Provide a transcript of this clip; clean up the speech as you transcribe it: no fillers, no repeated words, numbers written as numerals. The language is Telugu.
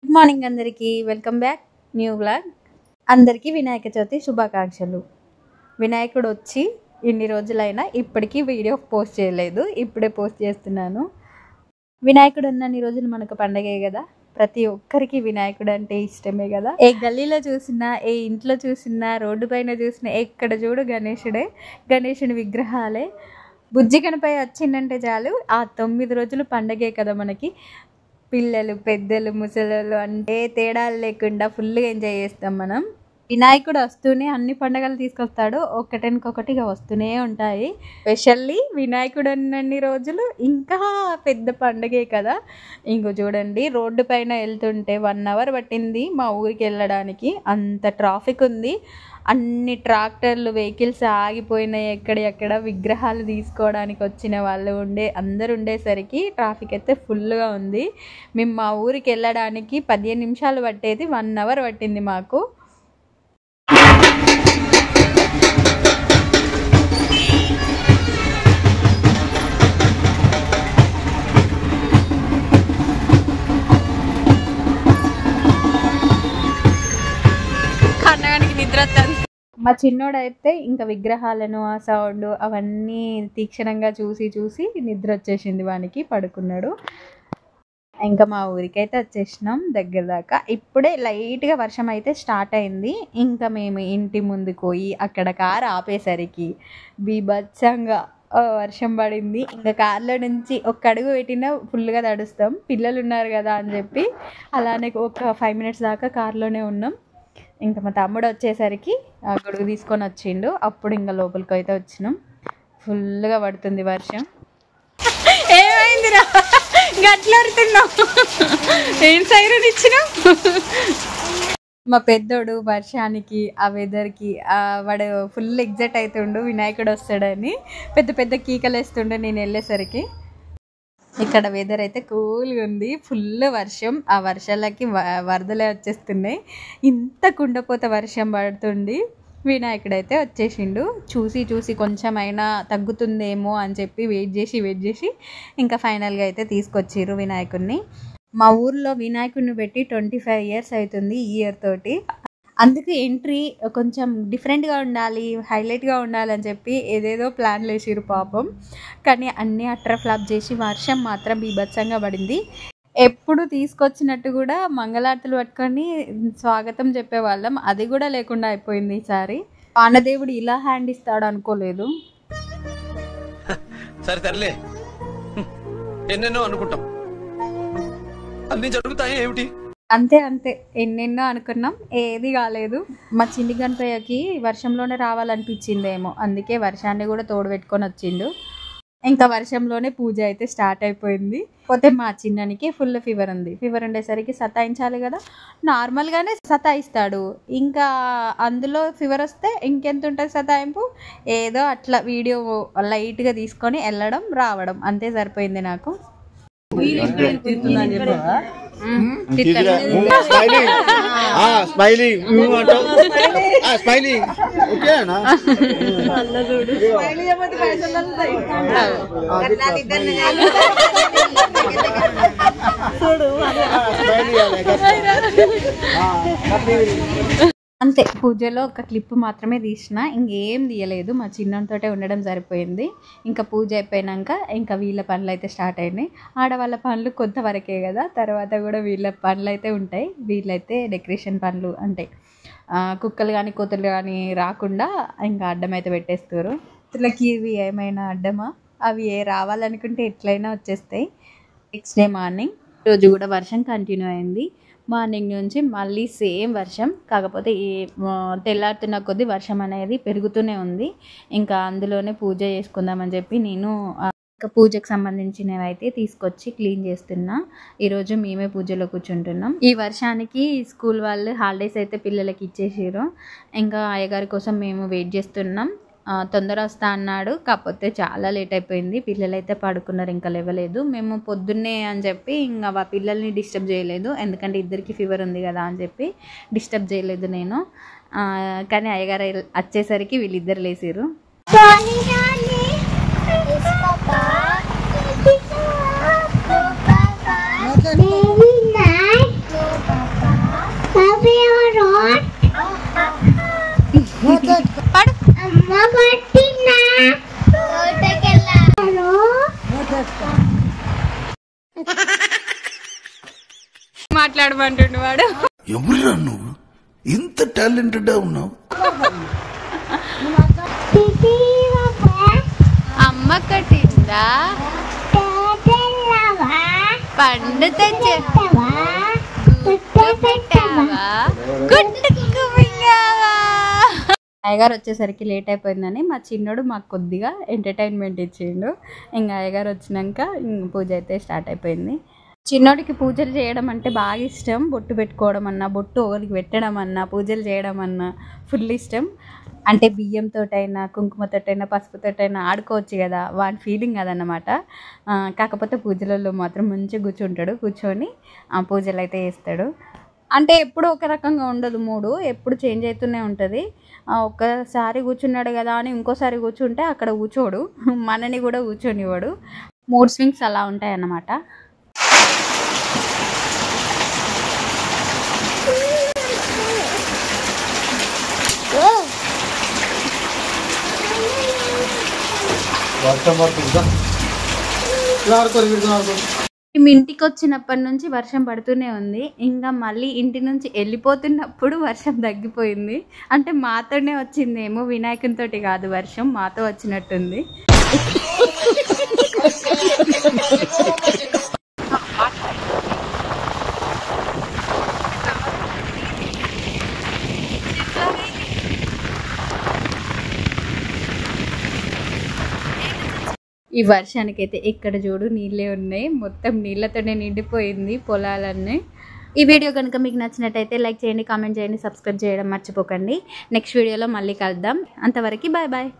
గుడ్ మార్నింగ్ అందరికీ, వెల్కమ్ బ్యాక్ న్యూ వ్లాగ్. అందరికీ వినాయక చవితి శుభాకాంక్షలు. వినాయకుడు వచ్చి ఇన్ని రోజులైనా ఇప్పటికీ వీడియో పోస్ట్ చేయలేదు, ఇప్పుడే పోస్ట్ చేస్తున్నాను. వినాయకుడు ఉన్నన్ని రోజులు మనకు పండగే కదా, ప్రతి ఒక్కరికి వినాయకుడు అంటే ఇష్టమే కదా. ఏ గల్లీలో చూసినా, ఏ ఇంట్లో చూసినా, రోడ్డు పైన చూసినా, ఎక్కడ చూడు గణేశుడే, గణేశుని విగ్రహాలే. బుజ్జి గణపయ్య వచ్చిందంటే చాలు, ఆ 9 రోజులు పండగే కదా మనకి. పిల్లలు, పెద్దలు, ముసలు అంటే తేడాలు లేకుండా ఫుల్గా ఎంజాయ్ చేస్తాం మనం. వినాయకుడు వస్తూనే అన్ని పండుగలు తీసుకొస్తాడు, ఒకటికొకటిగా వస్తూనే ఉంటాయి. స్పెషల్లీ వినాయకుడు అన్ని రోజులు ఇంకా పెద్ద పండుగే కదా. ఇంకో చూడండి, రోడ్డు పైన వెళ్తుంటే 1 అవర్ పట్టింది మా ఊరికి వెళ్ళడానికి. అంత ట్రాఫిక్ ఉంది, అన్ని ట్రాక్టర్లు, వెహికల్స్ ఆగిపోయినాయి. ఎక్కడెక్కడ విగ్రహాలు తీసుకోవడానికి వచ్చిన వాళ్ళు అందరు ఉండేసరికి ట్రాఫిక్ అయితే ఫుల్గా ఉంది. మేము మా ఊరికి వెళ్ళడానికి 15 నిమిషాలు పట్టేది, 1 అవర్ పట్టింది మాకు. మా చిన్నోడైతే ఇంకా విగ్రహాలను, ఆ సౌండ్ అవన్నీ తీక్షణంగా చూసి నిద్ర వచ్చేసింది వానికి, పడుకున్నాడు. ఇంకా మా ఊరికైతే వచ్చేసినాం దగ్గర దాకా. ఇప్పుడే లైట్గా వర్షం అయితే స్టార్ట్ అయింది. ఇంకా మేము ఇంటి ముందుకు పోయి అక్కడ కారు ఆపేసరికి బీభత్సంగా వర్షం పడింది. ఇంకా కార్లో నుంచి ఒక్క అడుగు పెట్టినా ఫుల్గా తడుస్తాం, పిల్లలు ఉన్నారు కదా అని చెప్పి అలానే ఒక 5 మినిట్స్ దాకా కార్లోనే ఉన్నాం. ఇంకా మా తమ్ముడు వచ్చేసరికి గొడుగు తీసుకొని వచ్చిండు, అప్పుడు ఇంకా లోపలికి అయితే వచ్చినాం. ఫుల్గా పడుతుంది వర్షం. ఏమైందిరా గట్లడుతున్నావు, ఏం సైరన్ ఇచ్చినావు? మా పెద్దోడు వర్షానికి, ఆ వెదర్కి వాడు ఫుల్ ఎగ్జైట్ అవుతుండు వినాయకుడు వస్తాడని. పెద్ద పెద్ద కీకలు వేస్తుండే నేను వెళ్ళేసరికి. ఇక్కడ వెదర్ అయితే కూల్గా ఉంది, ఫుల్ వర్షం. ఆ వర్షాలకి వరదలే వచ్చేస్తున్నాయి. ఇంత కుండపోత వర్షం పడుతుంది. వినాయకుడు అయితే వచ్చేసిండు. చూసి కొంచెమైనా తగ్గుతుందేమో అని చెప్పి వెయిట్ చేసి ఇంకా ఫైనల్గా అయితే తీసుకొచ్చిర్రు వినాయకుడిని. మా ఊర్లో వినాయకుడిని పెట్టి 25 ఇయర్స్ అవుతుంది ఈ ఇయర్ తోటి. అందుకే ఎంట్రీ కొంచెం డిఫరెంట్గా ఉండాలి, హైలైట్గా ఉండాలని చెప్పి ఏదేదో ప్లాన్లు వేసిరు పాపం. కానీ అన్నీ అట్ర ఫ్లాప్ చేసి వర్షం మాత్రం బీభత్సంగా పడింది. ఎప్పుడు తీసుకొచ్చినట్టు కూడా మంగళారతులు పట్టుకొని స్వాగతం చెప్పేవాళ్ళం, అది కూడా లేకుండా అయిపోయింది ఈసారి. వానదేవుడు ఇలా హ్యాండ్ ఇస్తాడు అనుకోలేదు. సరే తరలే, ఎన్నెన్నో అనుకుంటాం, అన్ని జరుగుతాయి ఏమిటి. అంతే ఎన్నెన్నో అనుకున్నాం, ఏది కాలేదు. మా చిన్ని గణపయ్యకి వర్షంలోనే రావాలనిపించిందేమో, అందుకే వర్షాన్ని కూడా తోడు పెట్టుకొని వచ్చిండు. ఇంకా వర్షంలోనే పూజ అయితే స్టార్ట్ అయిపోయింది. పోతే మా చిన్ననికి ఫుల్ ఫీవర్ ఉంది. ఫీవర్ ఉండేసరికి సతాయించాలి కదా, నార్మల్గానే సతాయిస్తాడు. ఇంకా అందులో ఫీవర్ వస్తే ఇంకెంత ఉంటుంది సతాయింపు. ఏదో అట్లా వీడియో లైట్గా తీసుకొని వెళ్ళడం రావడం అంతే సరిపోయింది నాకు. అంతే, పూజలో ఒక క్లిప్ మాత్రమే తీసిన, ఇంకేం తీయలేదు. మా చిన్నంతోటే ఉండడం సరిపోయింది. ఇంకా పూజ అయిపోయినాక ఇంకా వీళ్ళ పనులు అయితే స్టార్ట్ అయినాయి. ఆడవాళ్ళ పనులు కొంతవరకే కదా, తర్వాత కూడా వీళ్ళ పనులు అయితే ఉంటాయి. వీళ్ళైతే డెకరేషన్ పనులు అంటే కుక్కలు కానీ కోతులు కానీ రాకుండా ఇంకా అడ్డం అయితే పెట్టేస్తారు. ఇట్లకి ఇవి ఏమైనా అడ్డమా, అవి రావాలనుకుంటే ఎట్లయినా వచ్చేస్తాయి. నెక్స్ట్ డే మార్నింగ్ రోజు కూడా వర్షం కంటిన్యూ అయింది. మార్నింగ్ నుంచి మళ్ళీ సేమ్ వర్షం, కాకపోతే తెల్లారుతున్న కొద్దీ వర్షం అనేది పెరుగుతూనే ఉంది. ఇంకా అందులోనే పూజ చేసుకుందామని చెప్పి నేను ఇంకా పూజకు సంబంధించినవి అయితే తీసుకొచ్చి క్లీన్ చేస్తున్నా. ఈరోజు మేమే పూజలో కూర్చుంటున్నాం. ఈ వర్షానికి స్కూల్ వాళ్ళు హాలిడేస్ అయితే పిల్లలకి ఇచ్చేసారు. ఇంకా అయ్యగారి కోసం మేము వెయిట్ చేస్తున్నాం. తొందర వస్తా అన్నాడు, కాకపోతే చాలా లేట్ అయిపోయింది. పిల్లలు అయితే పడుకున్నారు, ఇంకా లేవలేదు. మేము పొద్దున్నే అని చెప్పి ఇంకా పిల్లల్ని డిస్టర్బ్ చేయలేదు, ఎందుకంటే ఇద్దరికి ఫీవర్ ఉంది కదా అని చెప్పి డిస్టర్బ్ చేయలేదు నేను. కానీ అయ్యగారు వచ్చేసరికి వీళ్ళిద్దరు లేసారు. మాట్లాడమంటుండు వాడు. ఎవరురా నువ్వు ఇంత టాలెంటెడ్ ఉన్నావు? అమ్మ కట్టిందా పండు తెచ్చావా అయ్యగారు వచ్చేసరికి లేట్ అయిపోయిందని మా చిన్నోడు మాకు కొద్దిగా ఎంటర్టైన్మెంట్ ఇచ్చిండు. ఇంకా అయ్యగారు వచ్చినాక పూజ అయితే స్టార్ట్ అయిపోయింది. చిన్నోడికి పూజలు చేయడం అంటే బాగా ఇష్టం. బొట్టు పెట్టుకోవడం అన్నా, బొట్టు ఒకరికి పెట్టడం అన్నా, పూజలు చేయడం అన్నా ఫుల్ ఇష్టం. అంటే బియ్యంతోటైనా, కుంకుమతోటైనా, పసుపుతోటైనా ఆడుకోవచ్చు కదా, వాడి ఫీలింగ్ అదన్నమాట. కాకపోతే పూజలలో మాత్రం మంచిగా కూర్చుంటాడు. కూర్చొని పూజలు అయితే చేస్తాడు. అంటే ఎప్పుడు ఒక రకంగా ఉండదు, మూడు ఎప్పుడు చేంజ్ అవుతూనే ఉంటుంది. ఒక్కసారి కూర్చున్నాడు కదా అని ఇంకోసారి కూర్చుంటే అక్కడ కూర్చోడు, మనని కూడా కూర్చొనివ్వడు. మూడ్ స్వింగ్స్ అలా ఉంటాయి అన్నమాట. మేము ఇంటికి వచ్చినప్పటి నుంచి వర్షం పడుతూనే ఉంది. ఇంకా మళ్ళీ ఇంటి నుంచి వెళ్ళిపోతున్నప్పుడు వర్షం తగ్గిపోయింది. అంటే మాతోనే వచ్చిందేమో, వినాయకునితోటి కాదు వర్షం, మాతో వచ్చినట్టుంది. ఈ వర్షానికైతే ఎక్కడ చూడు నీళ్ళే ఉన్నాయి, మొత్తం నీళ్ళతోనే నిండిపోయింది పొలాలన్నీ. ఈ వీడియో కనుక మీకు నచ్చినట్టయితే లైక్ చేయండి, కామెంట్ చేయండి, సబ్స్క్రైబ్ చేయడం మర్చిపోకండి. నెక్స్ట్ వీడియోలో మళ్ళీ కలుద్దాం. అంతవరకు బాయ్ బాయ్.